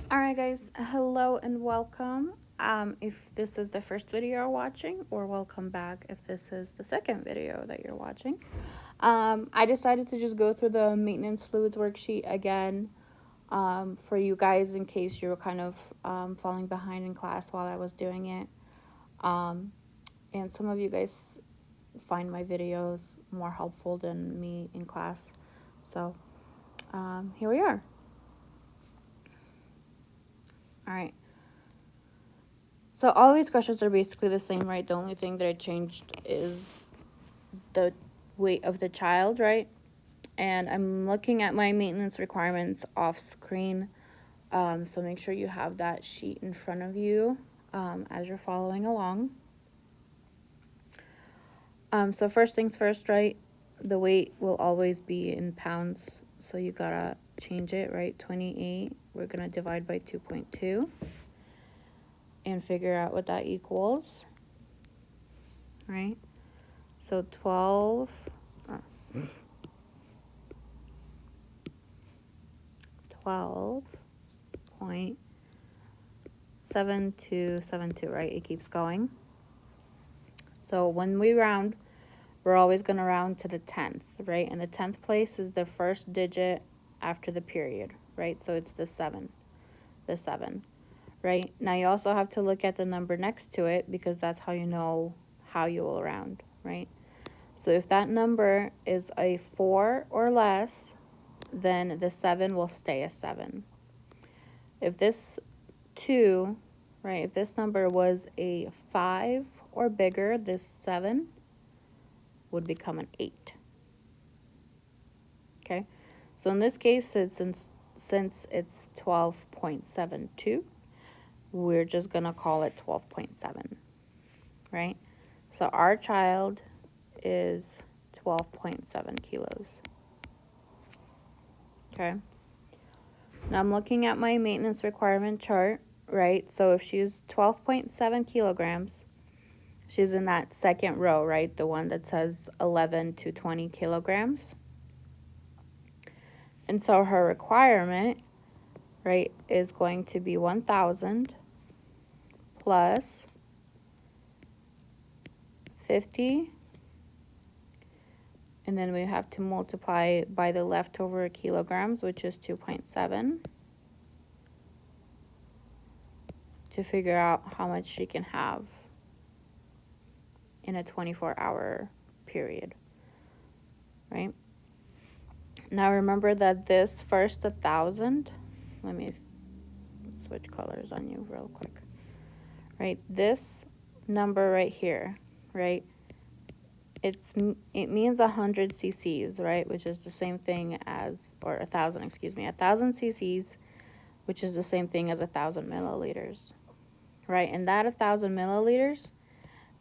All right, guys, hello and welcome. If this is the first video you're watching, or welcome back if this is the second video that you're watching. I decided to just go through the maintenance fluids worksheet again for you guys in case you were kind of falling behind in class while I was doing it. And some of you guys find my videos more helpful than me in class. So here we are. All right. So all these questions are basically the same, right? The only thing that I changed is the weight of the child, right? And I'm looking at my maintenance requirements off screen. So make sure you have that sheet in front of you as you're following along. So first things first, right? The weight will always be in pounds. So you gotta change it, right? 28, we're gonna divide by 2.2 and figure out what that equals, right? So 12.7272, right? It keeps going. So when we round, we're always going to round to the 10th, right? And the 10th place is the first digit after the period, right? So it's the 7, right? Now you also have to look at the number next to it because that's how you know how you will round, right? So if that number is a 4 or less, then the 7 will stay a 7. If this 2, right, if this number was a 5 or bigger, this 7 would become an 8. Okay, so in this case, since it's 12.72, we're just going to call it 12.7, right? So our child is 12.7 kilos. Okay. Now I'm looking at my maintenance requirement chart, right? So if she's 12.7 kilograms, she's in that second row, right? The one that says 11 to 20 kilograms. And so her requirement, right, is going to be 1,000 plus 50. And then we have to multiply by the leftover kilograms, which is 2.7, to figure out how much she can have in a 24-hour period, right? Now remember that this first 1,000, let me switch colors on you real quick, right? This number right here, right? It means 100 cc's, right? Which is the same thing as, or 1,000, excuse me, 1,000 cc's, which is the same thing as 1,000 milliliters, right? And that 1,000 milliliters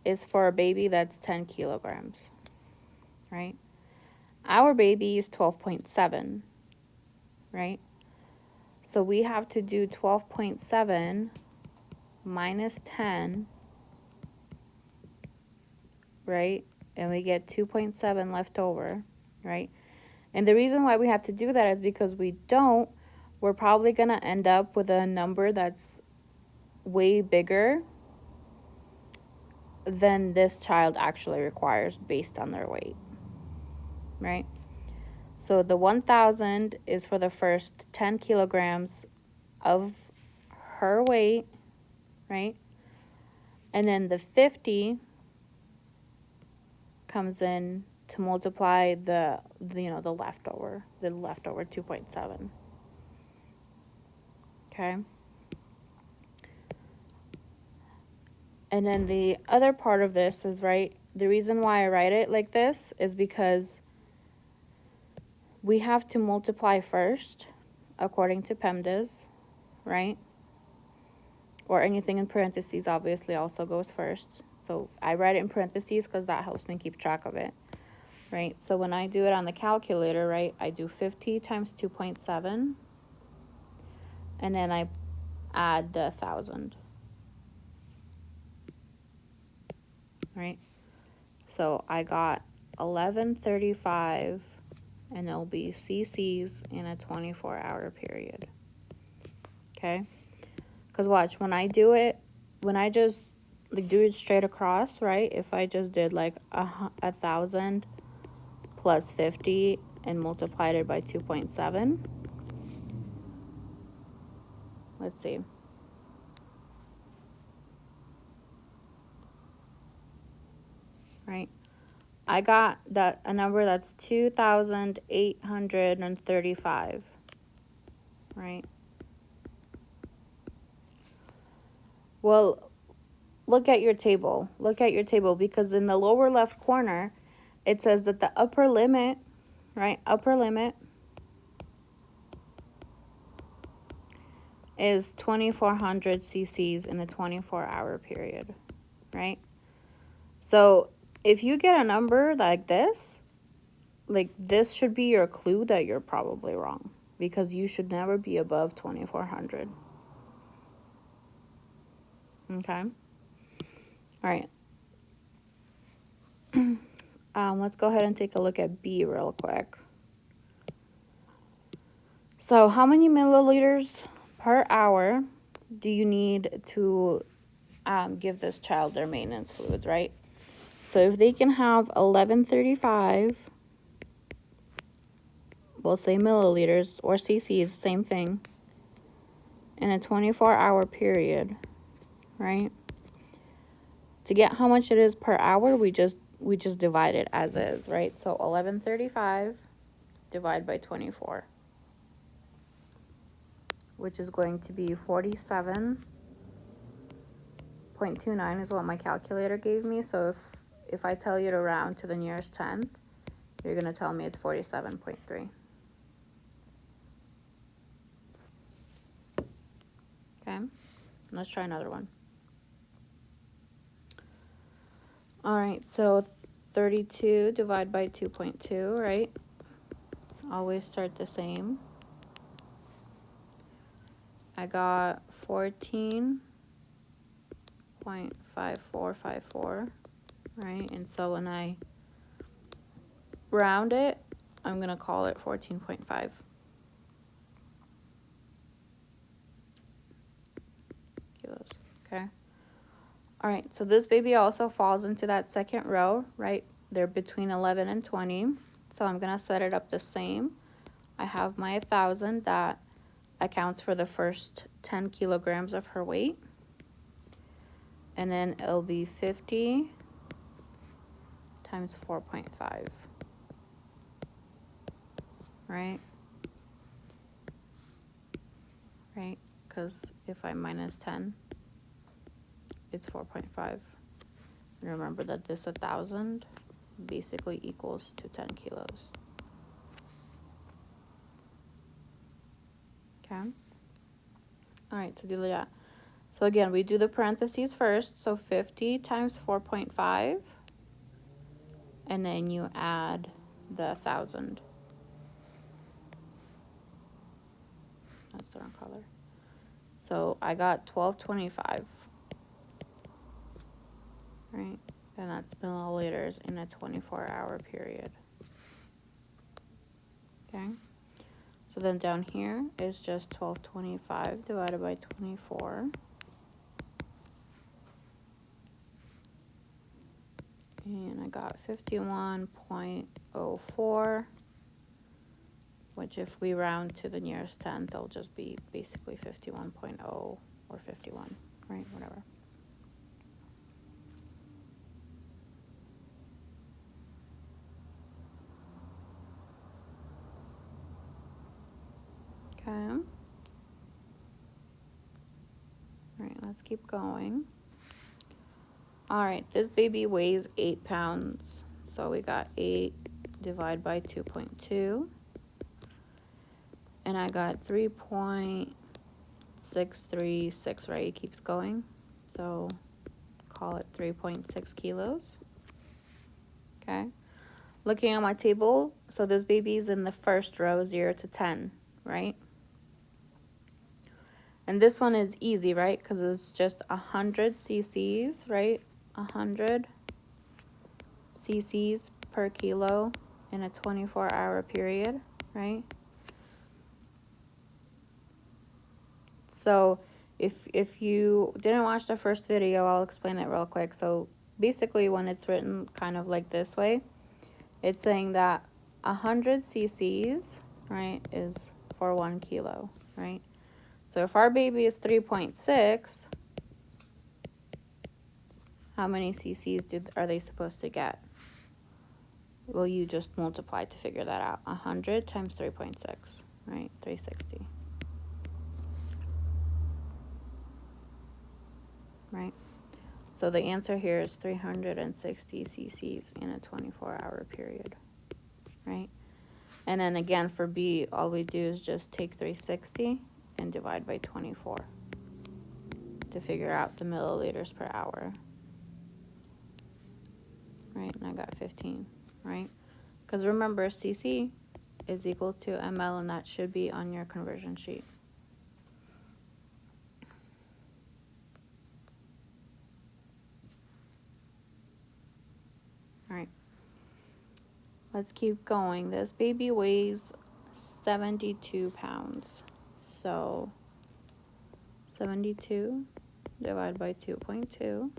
is for a baby that's 10 kilograms, right? Our baby is 12.7, right? So we have to do 12.7 minus 10, right? And we get 2.7 left over, right? And the reason why we have to do that is because we're probably going to end up with a number that's way bigger than this child actually requires based on their weight, right? So the 1,000 is for the first 10 kilograms of her weight, right? And then the 50 comes in to multiply the leftover 2.7. Okay? And then the other part of this is, right, the reason why I write it like this is because we have to multiply first according to PEMDAS, right? Or anything in parentheses obviously also goes first. So I write it in parentheses because that helps me keep track of it, right? So when I do it on the calculator, right, I do 50 times 2.7, and then I add the 1,000, right? So I got 1135, and it'll be cc's in a 24-hour period, okay? Because watch, when I do it, when I just like do it straight across, right? If I just did like 1,000 plus 50 and multiplied it by 2.7. Let's see. Right? I got that a number that's 2,835. Right? Well, look at your table. Look at your table, because in the lower left corner, it says that the upper limit, right? Upper limit is 2,400 cc's in a 24-hour period, right? So if you get a number like this should be your clue that you're probably wrong, because you should never be above 2,400. Okay? All right. Let's go ahead and take a look at B real quick. So how many milliliters per hour do you need to give this child their maintenance fluids, right? So if they can have 1135, we'll say milliliters, or cc's, same thing, in a 24-hour period, right? To get how much it is per hour, we just divide it as is, right? So 1135 divided by 24, which is going to be 47.29 is what my calculator gave me. So if I tell you to round to the nearest tenth, you're going to tell me it's 47.3. Okay, let's try another one. All right, so 32 divided by 2.2, right? Always start the same. I got 14.5454, right? And so when I round it, I'm going to call it 14.5. kilos, okay? All right, so this baby also falls into that second row, right? They're between 11 and 20. So I'm going to set it up the same. I have my 1,000 that accounts for the first 10 kilograms of her weight. And then it'll be 50 times 4.5, right? Right, because if I minus 10, it's 4.5. And remember that this 1,000 basically equals to 10 kilos. Okay. All right, so do that. So again, we do the parentheses first. So 50 times 4.5. And then you add the 1,000. That's the wrong color. So I got 1225. Right? And that's milliliters in a 24-hour period. Okay? So then down here is just 1225 divided by 24. And I got 51.04, which if we round to the nearest tenth, it'll just be basically 51.0 or 51, right? Whatever. Okay. All right, let's keep going. All right, this baby weighs 8 pounds. So we got 8 divided by 2.2. And I got 3.636, right? It keeps going. So call it 3.6 kilos. Okay. Looking at my table, so this baby's in the first row, 0 to 10, right? And this one is easy, right? Because it's just 100 cc's, right? 100 cc's per kilo in a 24-hour period, right? So If you didn't watch the first video, I'll explain it real quick. So basically, when it's written kind of like this way, it's saying that 100 cc's, right, is for 1 kilo, right? So if our baby is 3.6, how many cc's are they supposed to get? Well, you just multiply to figure that out. 100 times 3.6, right? 360. Right? So the answer here is 360 cc's in a 24-hour period, right? And then again, for B, all we do is just take 360 and divide by 24 to figure out the milliliters per hour, right? And I got 15, right? Because remember, cc is equal to ml, and that should be on your conversion sheet. All right. Let's keep going. This baby weighs 72 pounds. So 72 divided by 2.2.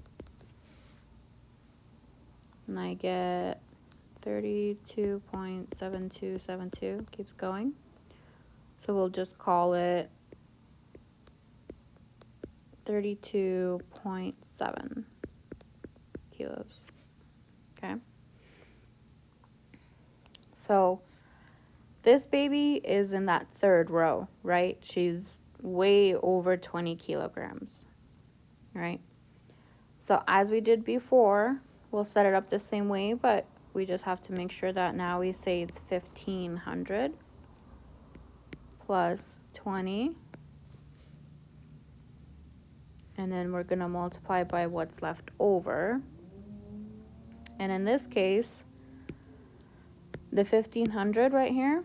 And I get 32.7272. Keeps going. So we'll just call it 32.7 kilos. Okay. So this baby is in that third row, right? She's way over 20 kilograms, right? So as we did before, we'll set it up the same way, but we just have to make sure that now we say it's 1,500 plus 20. And then we're going to multiply by what's left over. And in this case, the 1,500 right here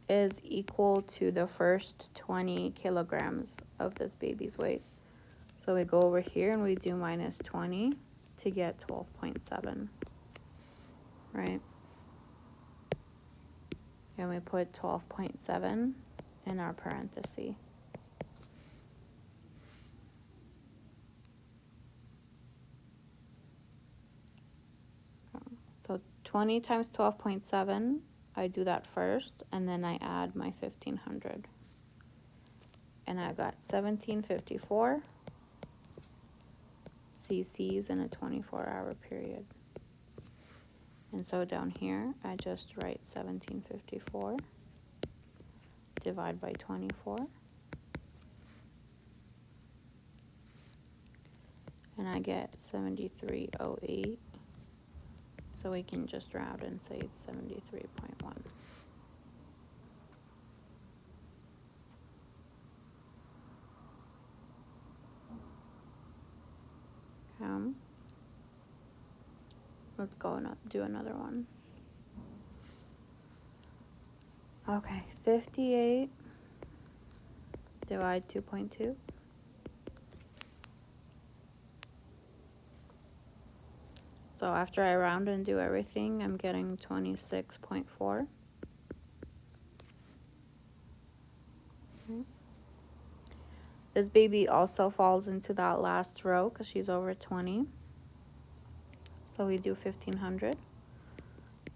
is equal to the first 20 kilograms of this baby's weight. So we go over here and we do minus 20 to get 12.7, right? And we put 12.7 in our parenthesis. So 20 times 12.7, I do that first, and then I add my 1,500. And I got 1,754 cc's in a 24-hour period. And so down here, I just write 1,754 divide by 24. And I get 7308. So we can just round and say it's 73.1. Let's go and do another one. Okay, 58 divide 2.2. So after I round and do everything, I'm getting 26.4. This baby also falls into that last row because she's over 20. So we do 1,500.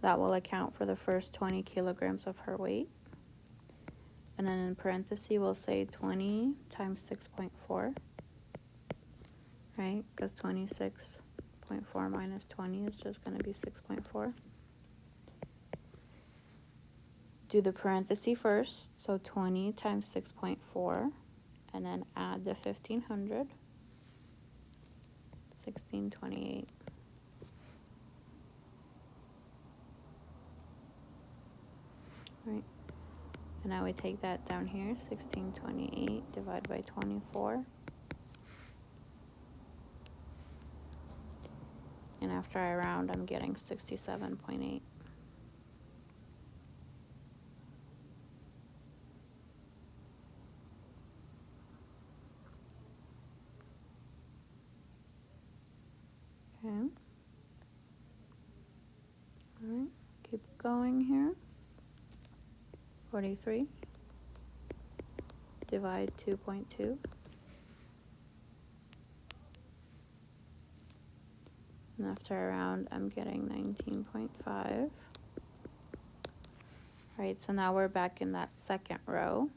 That will account for the first 20 kilograms of her weight. And then in parentheses, we'll say 20 times 6.4, right? Because 26.4 minus 20 is just going to be 6.4. Do the parenthesis first. So 20 times 6.4, and then add the 1,500, 1628. Right. And now we take that down here, 1628 divided by 24. And after I round, I'm getting 67.8. Okay. All right, keep going here. 43. divide 2.2. And after I round, I'm getting 19.5. Right, so now we're back in that second row.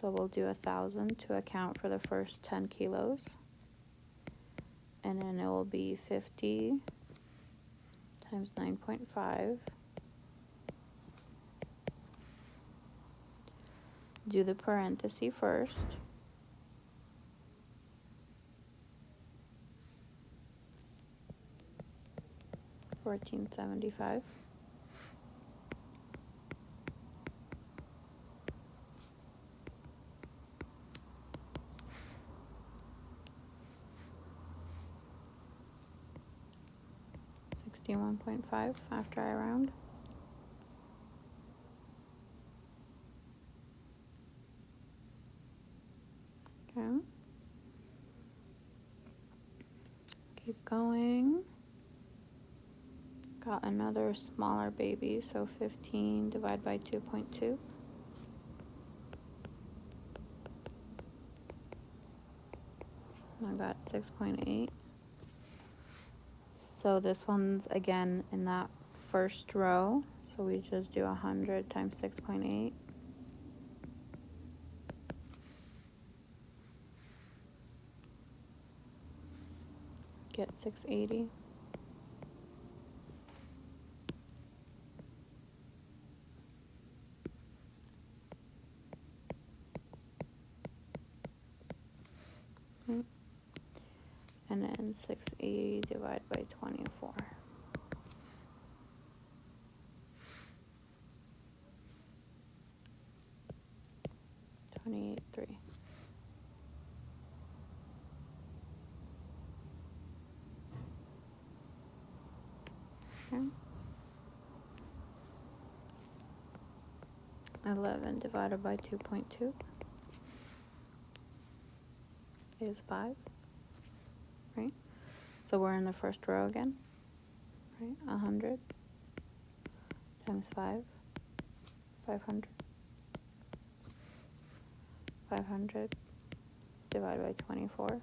So we'll do 1,000 to account for the first 10 kilos. And then it will be 50 times 9.5. Do the parenthesis first. $14.75. $61.5 after I round. Okay. Keep going. Got another smaller baby, so 15 divided by 2.2. I got 6.8. So this one's again in that first row. So we just do 100 times 6.8. Get 680. Okay. And then 680 divided by 24. 28.3. Okay. 11 divided by 2.2 is 5, right? So we're in the first row again, right? 100 times 5, 500. 500 divided by 24.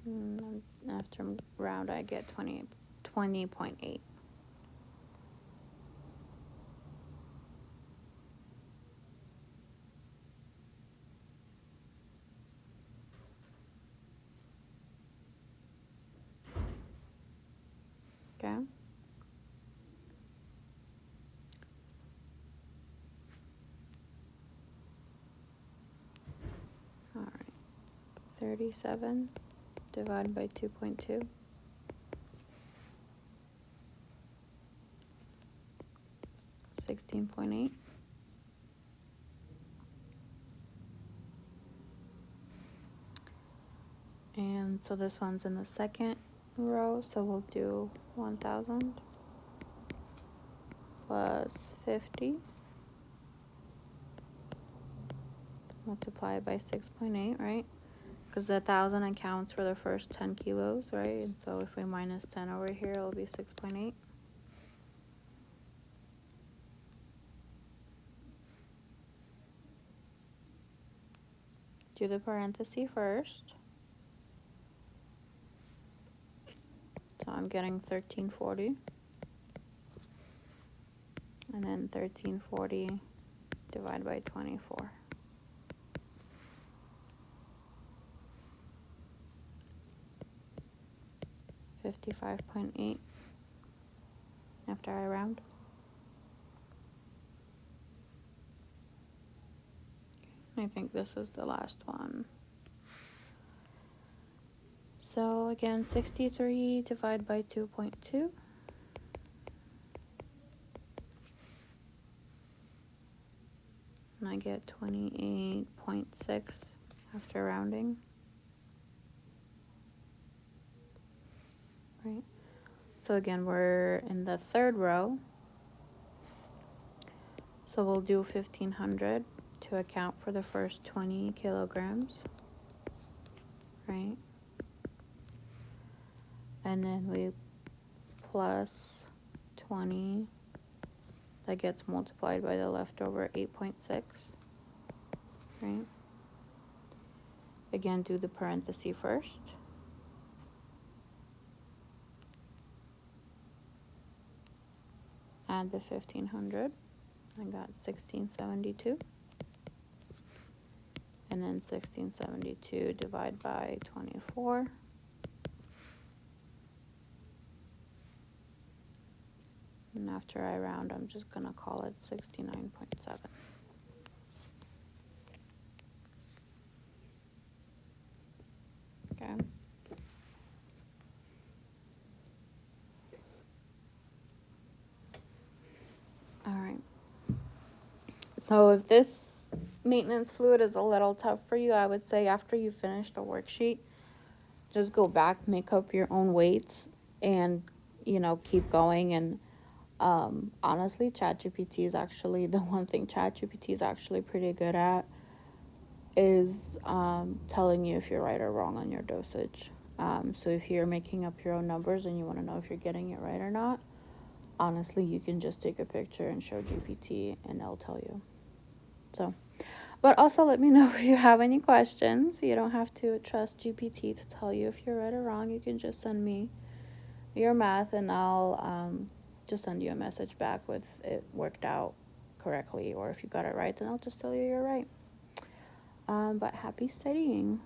And after round, I get 20.8. Okay. All right. 37 divided by 2.2. 16.8. And so this one's in the second row, so we'll do 1,000 plus 50 multiplied by 6.8, right? Because 1,000 accounts for the first 10 kilos, right? And so if we minus 10 over here, it'll be 6.8. Do the parenthesis first. So I'm getting 1340. And then 1340 divided by 24. 55.8 after I round. I think this is the last one. So again, 63 divided by 2.2. And I get 28.6 after rounding. Right. So again, we're in the third row. So we'll do 1,500 to account for the first 20 kilograms. Right. And then we plus 20 that gets multiplied by the leftover 8.6, right? Again, do the parenthesis first. Add the 1500. I got 1672. And then 1672 divide by 24. And after I round, I'm just going to call it 69.7. Okay. All right. So if this maintenance fluid is a little tough for you, I would say after you finish the worksheet, just go back, make up your own weights, and, keep going. And honestly, ChatGPT is actually the one thing ChatGPT is actually pretty good at is telling you if you're right or wrong on your dosage. So if you're making up your own numbers and you want to know if you're getting it right or not, honestly, you can just take a picture and show GPT and it'll tell you. So, but also let me know if you have any questions. You don't have to trust GPT to tell you if you're right or wrong. You can just send me your math and I'll just send you a message back with it worked out correctly, or if you got it right, then I'll just tell you you're right. But happy studying.